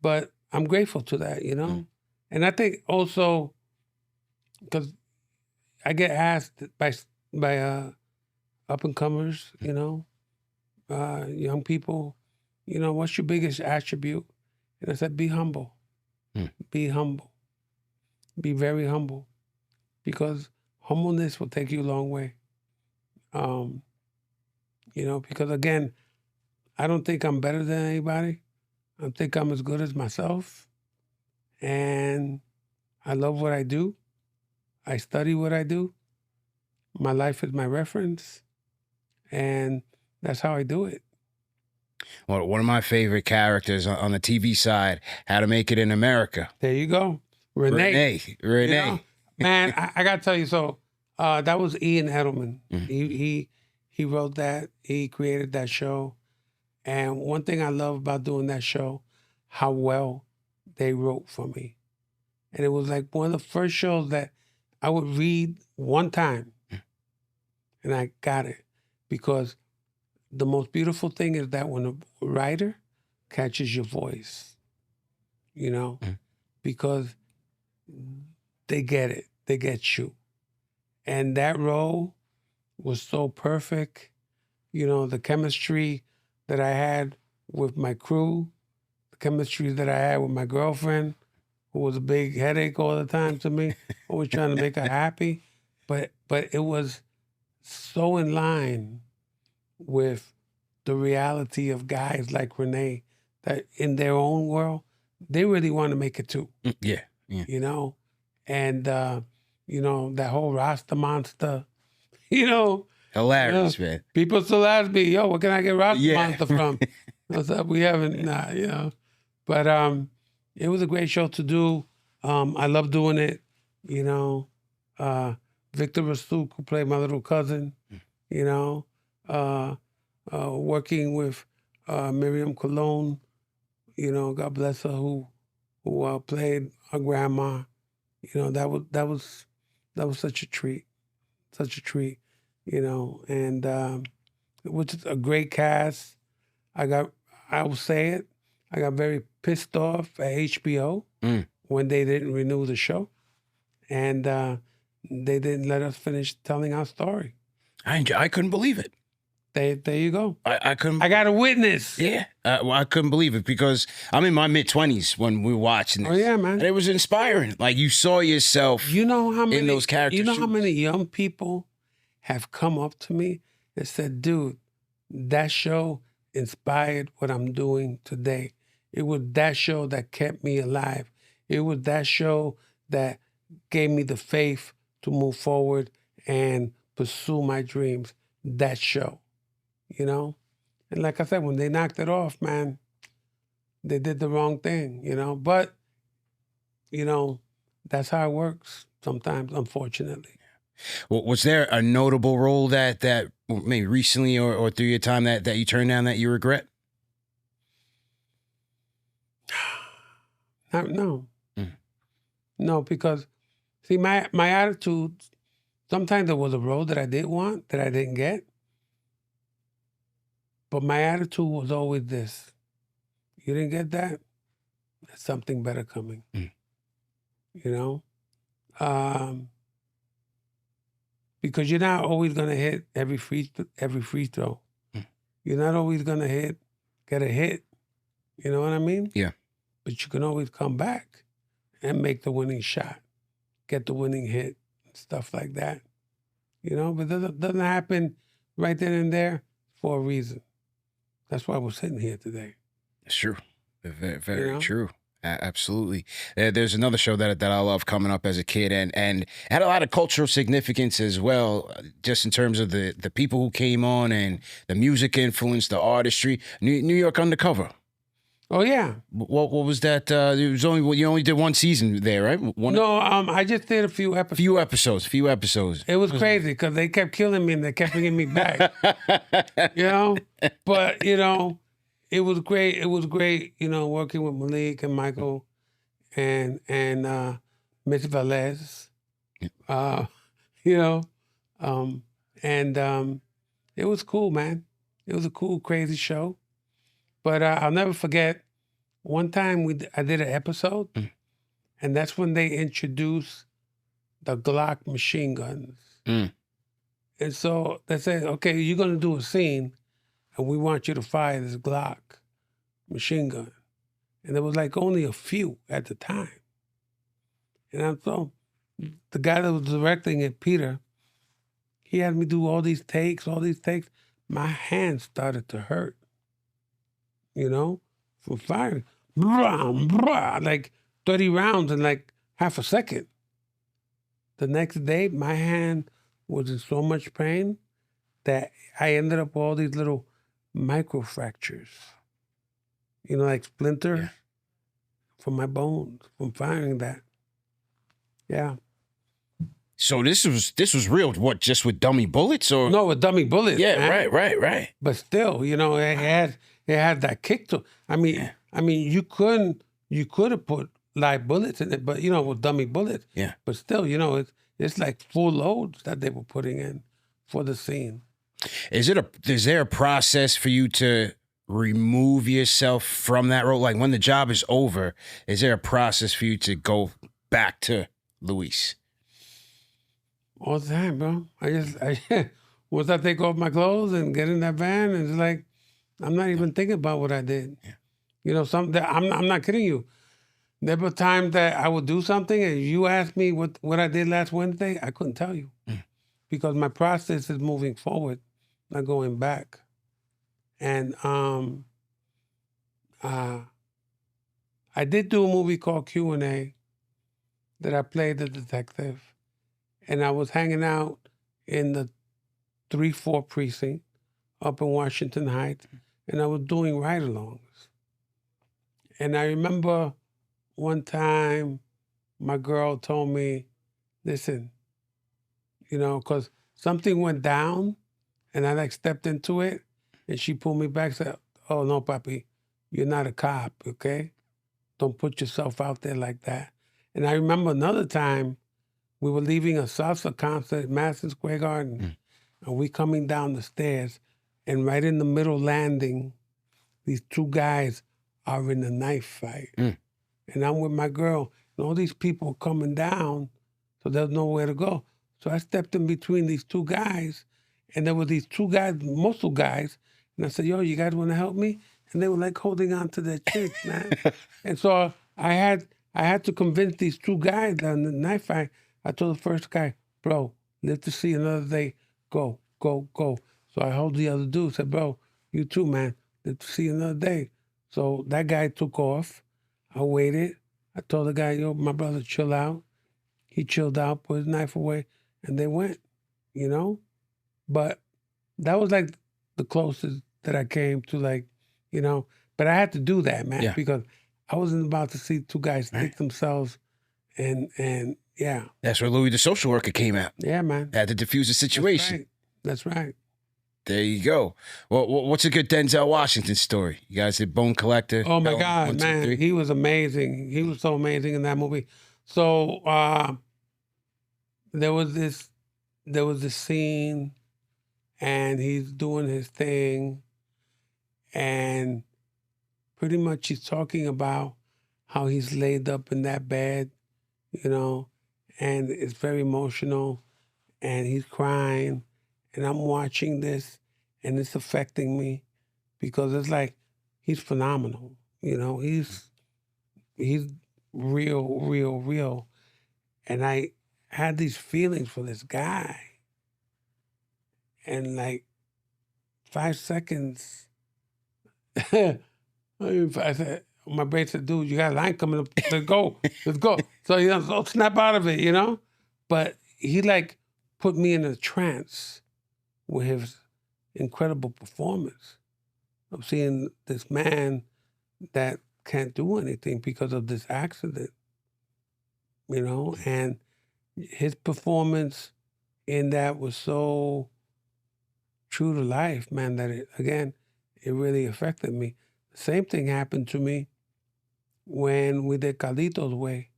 but I'm grateful to that, you know, and I think also because I get asked by up and comers, you know, young people, you know, what's your biggest attribute? And I said, be humble. Be humble. Be very humble. Because humbleness will take you a long way. You know, because again, I don't think I'm better than anybody. I think I'm as good as myself. And I love what I do. I study what I do. My life is my reference. And that's how I do it. Well, one of my favorite characters on the TV side, How to Make It in America. There you go. Renee. You know? Man, I got to tell you, so that was Ian Edelman. He wrote that. He created that show. And one thing I love about doing that show, how well they wrote for me. And it was like one of the first shows that I would read one time. And I got it. Because the most beautiful thing is that when a writer catches your voice, you know, because they get it. They get you. And that role was so perfect. You know, the chemistry that I had with my crew, the chemistry that I had with my girlfriend, who was a big headache all the time to me, always trying to make her happy. But it was so in line with the reality of guys like Renee that in their own world, they really want to make it too. Yeah. You know? And, you know, that whole Rasta monster, you know. Hilarious, man. People still ask me, yo, where can I get Rasta monster from? I said, we haven't, you know. But it was a great show to do. I love doing it, you know. Victor Rasouk, who played my little cousin, you know. Working with Miriam Colon, you know, God bless her, who played her grandma. You know, that was such a treat, you know. And it was a great cast. I will say it, I got very pissed off at HBO when they didn't renew the show, and they didn't let us finish telling our story. I couldn't believe it. There you go. I couldn't. I got a witness. Yeah. Well, I couldn't believe it because I'm in my mid-20s when we were watching this. Oh, yeah, man. And it was inspiring. Like, you saw yourself in those characters. You know how many young people have come up to me and said, dude, that show inspired what I'm doing today. It was that show that kept me alive. It was that show that gave me the faith to move forward and pursue my dreams. That show. You know, And like I said, when they knocked it off, man, they did the wrong thing, you know. But, you know, that's how it works sometimes, unfortunately. Well, was there a notable role that maybe recently or through your time that you turned down that you regret? No. No, because, see, my attitude, sometimes there was a role that I did want that I didn't get. But my attitude was always this. You didn't get that? There's something better coming. You know? Because you're not always going to hit every free throw. You're not always going to get a hit. You know what I mean? Yeah. But you can always come back and make the winning shot, get the winning hit, stuff like that. You know, but it doesn't happen right then and there for a reason. That's why we're sitting here today. It's true. Very true. Absolutely. There's another show that I love coming up as a kid and had a lot of cultural significance as well, just in terms of the people who came on and the music influence, the artistry. New York Undercover. Oh yeah. What was that? It was you only did one season there, right? I just did a few episodes. Few episodes. It was crazy because they kept killing me and they kept bringing me back. You know, but you know, it was great. It was great. You know, working with Malik and Michael, and Miss Velez. You know, it was cool, man. It was a cool, crazy show. But I'll never forget, one time I did an episode, and that's when they introduced the Glock machine guns. And so they said, okay, you're going to do a scene, and we want you to fire this Glock machine gun. And there was like only a few at the time. And so the guy that was directing it, Peter, he had me do all these takes. My hands started to hurt. You know, from firing, like 30 rounds in like half a second. The next day, my hand was in so much pain that I ended up with all these little micro fractures, you know, like splinters from my bones from firing that. Yeah. So this was real. What, just with dummy bullets or? No, with dummy bullets. Yeah, man. right. But still, you know, it had that kick to. I mean, you could have put live bullets in it, but you know, with dummy bullets. Yeah. But still, you know, it's like full loads that they were putting in for the scene. Is there a process for you to remove yourself from that role? Like when the job is over, is there a process for you to go back to Luis? All the time, bro. Once I take off my clothes and get in that van, and it's like, I'm not even thinking about what I did. Yeah. You know, I'm not kidding you. There were times that I would do something and you asked me what I did last Wednesday, I couldn't tell you. Because my process is moving forward, not going back. And I did do a movie called Q&A that I played the detective. And I was hanging out in the 3-4 precinct up in Washington Heights, and I was doing ride-alongs. And I remember one time my girl told me, listen, you know, because something went down, and I like stepped into it, and she pulled me back and said, oh, no, papi, you're not a cop, okay? Don't put yourself out there like that. And I remember another time, we were leaving a salsa concert at Madison Square Garden, and we coming down the stairs, and right in the middle landing, these two guys are in a knife fight. And I'm with my girl, and all these people coming down, so there's nowhere to go. So I stepped in between these two guys, and there were these two guys, muscle guys, and I said, yo, you guys want to help me? And they were like holding on to their chicks, man. And so I had to convince these two guys that in the knife fight. I told the first guy, bro, live to see another day. Go. So I hold the other dude, said, bro, you too, man. Live to see another day. So that guy took off. I waited. I told the guy, yo, my brother, chill out. He chilled out, put his knife away, and they went, you know? But that was like the closest that I came to, like, you know. But I had to do that, man, because I wasn't about to see two guys stick themselves and yeah. That's where Louis the Social Worker came out. Yeah, man. Had to diffuse the situation. That's right. There you go. Well, what's a good Denzel Washington story? You guys did Bone Collector. Oh my God, man, he was amazing. He was so amazing in that movie. So there was this scene, and he's doing his thing, and pretty much he's talking about how he's laid up in that bed, you know, and it's very emotional, and he's crying, and I'm watching this, and it's affecting me because it's like he's phenomenal, you know. He's real, and I had these feelings for this guy, and like 5 seconds, I said, my brain said, dude, you got a line coming up. Let's go. So, you know, so snap out of it, you know? But he like put me in a trance with his incredible performance of seeing this man that can't do anything because of this accident, you know? And his performance in that was so true to life, man, that it really affected me. The same thing happened to me when we did Carlito's Way,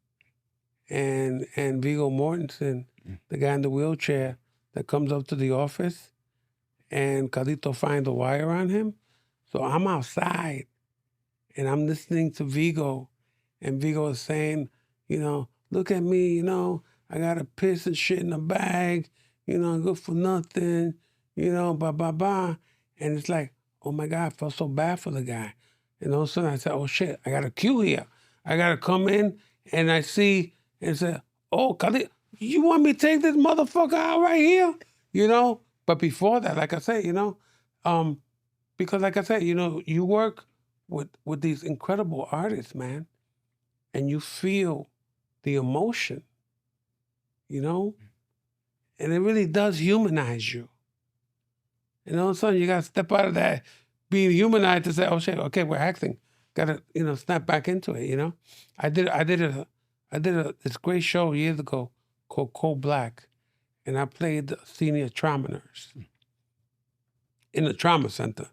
and Viggo Mortensen, the guy in the wheelchair that comes up to the office, and Carlito finds a wire on him. So I'm outside, and I'm listening to Viggo, and Viggo is saying, you know, look at me, you know, I got to piss and shit in a bag, you know, good for nothing, you know, blah, blah, blah. And it's like, oh my God, I felt so bad for the guy. And all of a sudden I said, oh shit, I got a cue here. I got to come in, and I see and say, oh, Khalid, you want me to take this motherfucker out right here? You know? But before that, like I said, you know, because like I said, you know, you work with these incredible artists, man, and you feel the emotion, you know? And it really does humanize you. And all of a sudden you got to step out of that being humanized to say, oh shit, okay, we're acting. Got to, you know, snap back into it, you know? I did this great show years ago called Cold Black, and I played the senior trauma nurse in the trauma center.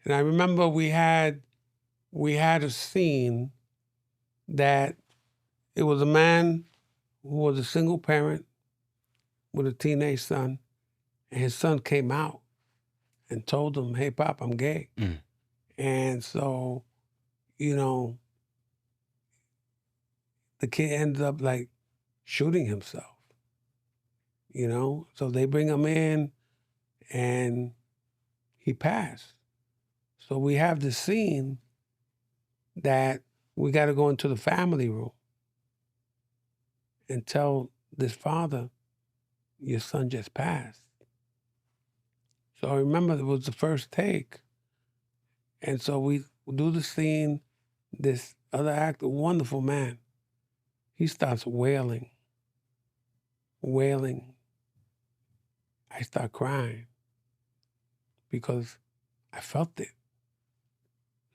And I remember we had a scene that it was a man who was a single parent with a teenage son, and his son came out and told him, hey, Pop, I'm gay. And so, you know, the kid ended up like shooting himself, you know? So they bring him in, and he passed. So we have this scene that we got to go into the family room and tell this father, your son just passed. So I remember it was the first take. And so we do the scene, this other actor, wonderful man, he starts wailing. I start crying because I felt it.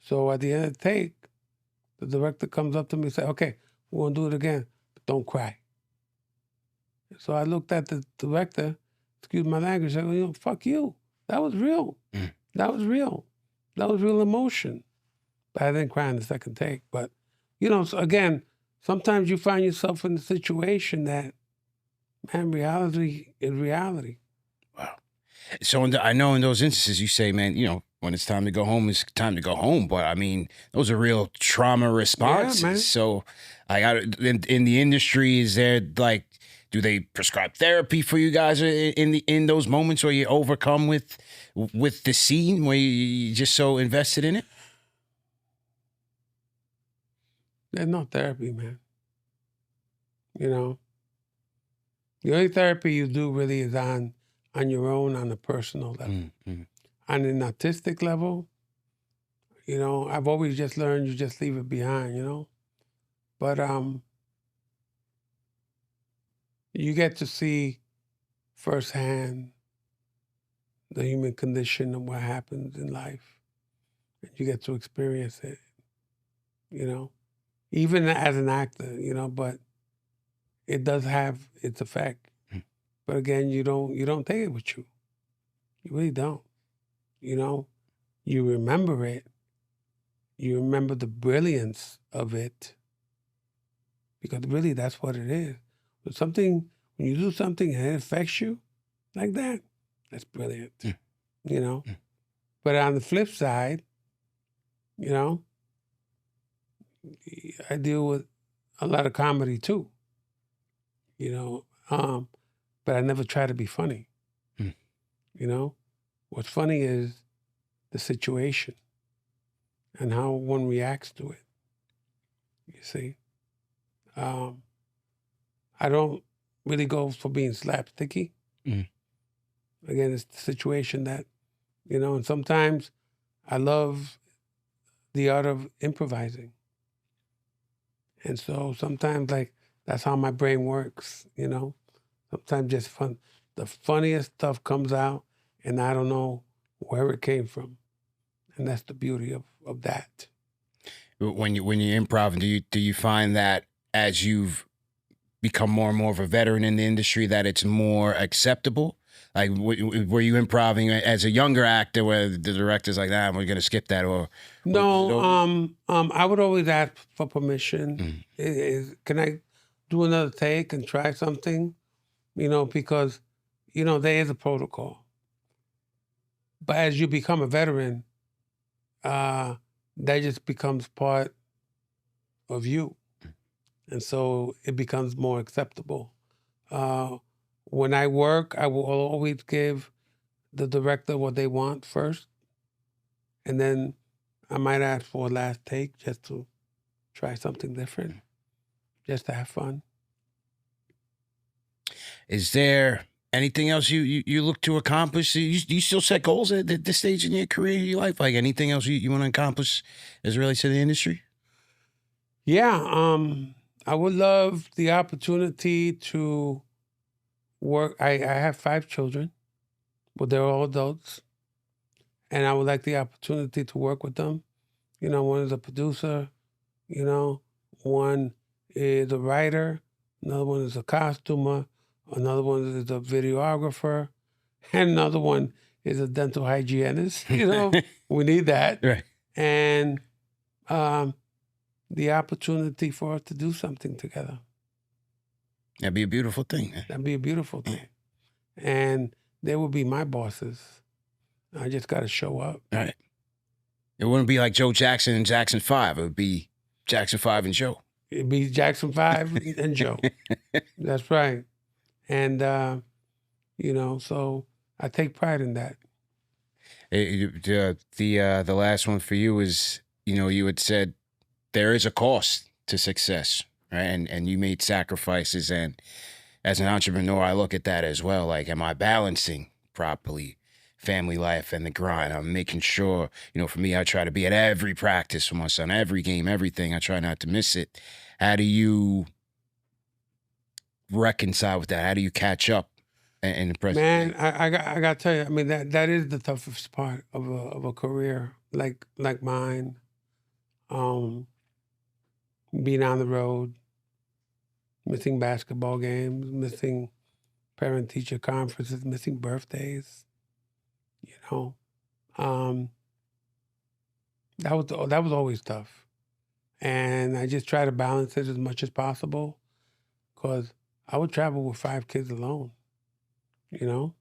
So at the end of the take, the director comes up to me and says, okay, we're going to do it again, but don't cry. So I looked at the director, excuse my language, I go, you know, fuck you. That was real. That was real. That was real emotion. But I didn't cry in the second take. But, you know, so again, sometimes you find yourself in a situation that, man, reality is reality. Wow. So I know in those instances you say, man, you know, when it's time to go home, it's time to go home. But I mean, those are real trauma responses. Yeah, man. So I got in the industry, is there like, do they prescribe therapy for you guys in those moments where you overcome with the scene where you're just so invested in it? There's no therapy, man. You know, the only therapy you do really is on your own, on a personal level. On an artistic level, you know, I've always just learned you just leave it behind, you know. But you get to see firsthand the human condition and what happens in life. And you get to experience it, you know, even as an actor, you know, but it does have its effect. But again, you don't take it with you. You really don't. You know, you remember it. You remember the brilliance of it. Because really that's what it is. But when you do something and it affects you like that, that's brilliant. You know? But on the flip side, you know, I deal with a lot of comedy too. You know, but I never try to be funny. You know? What's funny is the situation and how one reacts to it. You see? I don't really go for being slapsticky. Again, it's the situation that, you know, and sometimes I love the art of improvising. And so sometimes, like, that's how my brain works, you know? Sometimes just fun. The funniest stuff comes out, and I don't know where it came from. And that's the beauty of that. When you're improv, do you find that as you've become more and more of a veteran in the industry that it's more acceptable? Like, were you improvising as a younger actor where the director's like, nah, we're going to skip that? Or no, I would always ask for permission. Can I do another take and try something? You know, because, you know, there is a protocol. But as you become a veteran, that just becomes part of you. And so it becomes more acceptable. When I work, I will always give the director what they want first. And then I might ask for a last take just to try something different, just to have fun. Is there anything else you look to accomplish? You still set goals at this stage in your career, your life? Like anything else you want to accomplish as it relates to the industry? Yeah, I would love the opportunity to work. I have 5 children, but they're all adults. And I would like the opportunity to work with them. You know, one is a producer, you know, one is a writer, another one is a costumer, another one is a videographer, and another one is a dental hygienist. You know, we need that. Right. And the opportunity for us to do something together. That'd be a beautiful thing. That'd be a beautiful thing. And they would be my bosses. I just got to show up. Right. It wouldn't be like Joe Jackson and Jackson 5. It would be Jackson 5 and Joe. It'd be Jackson 5 and Joe. That's right. And, you know, so I take pride in that. The last one for you is, you know, you had said there is a cost to success, right? And you made sacrifices. And as an entrepreneur, I look at that as well. Like, am I balancing properly family life and the grind? I'm making sure, you know, for me, I try to be at every practice for my son, every game, everything. I try not to miss it. How do you reconcile with that? How do you catch up in the present? Man, I got to tell you, I mean, that is the toughest part of a career like mine. Being on the road, missing basketball games, missing parent-teacher conferences, missing birthdays. You know, that was always tough, and I just try to balance it as much as possible, because I would travel with 5 kids alone. You know,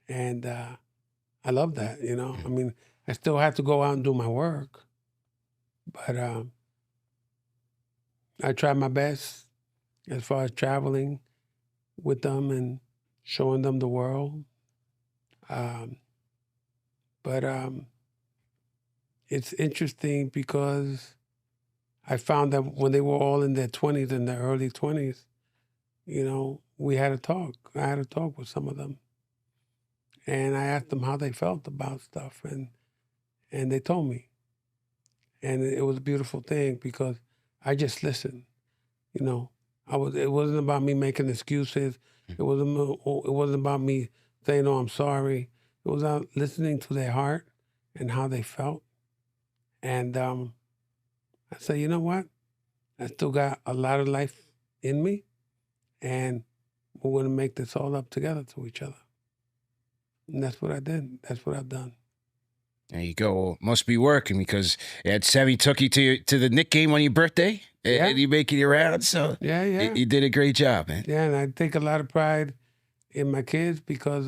and I love that. You know, I mean, I still have to go out and do my work, but I try my best as far as traveling with them and showing them the world. But it's interesting because I found that when they were all in their 20s, in their early 20s, you know, we had a talk. I had a talk with some of them. And I asked them how they felt about stuff, and they told me. And it was a beautiful thing because I just listened. You know, it wasn't about me making excuses. It wasn't about me saying, "Oh, I'm sorry." It was out listening to their heart and how they felt. And I said, you know what? I still got a lot of life in me, and we're going to make this all up together to each other. And that's what I did. That's what I've done. There you go. Well, must be working because Sammy took you to the Knick game on your birthday, and you making it around. So yeah, you did a great job, man. Yeah, and I take a lot of pride in my kids because,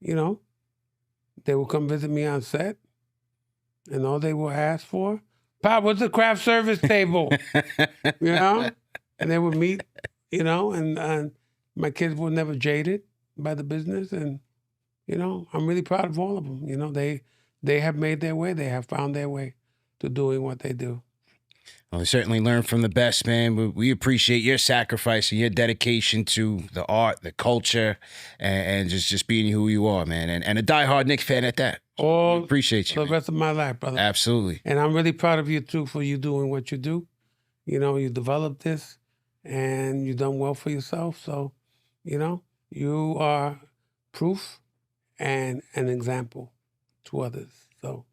you know, they will come visit me on set, and all they will ask for, Pop, what's the craft service table? You know, and they would meet, you know, and my kids were never jaded by the business, and you know, I'm really proud of all of them. You know, they have made their way. They have found their way to doing what they do. Well, we certainly learn from the best, man. We appreciate your sacrifice and your dedication to the art, the culture, and just being who you are, man. And a diehard Knicks fan at that. We appreciate you. For the rest of my life, brother. Absolutely. And I'm really proud of you, too, for you doing what you do. You know, you developed this, and you've done well for yourself. So, you know, you are proof and an example to others. So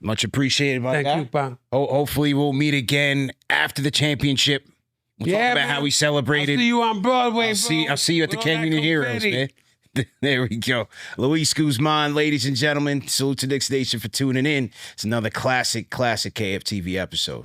much appreciated by that. Thank you, Bob. Hopefully we'll meet again after the championship. We'll talk about how we celebrated. I'll see you on Broadway, I'll see you at the Canyon of Heroes, man. There we go. Luis Guzmán, ladies and gentlemen. Salute to Knicks Nation for tuning in. It's another classic KFTV episode.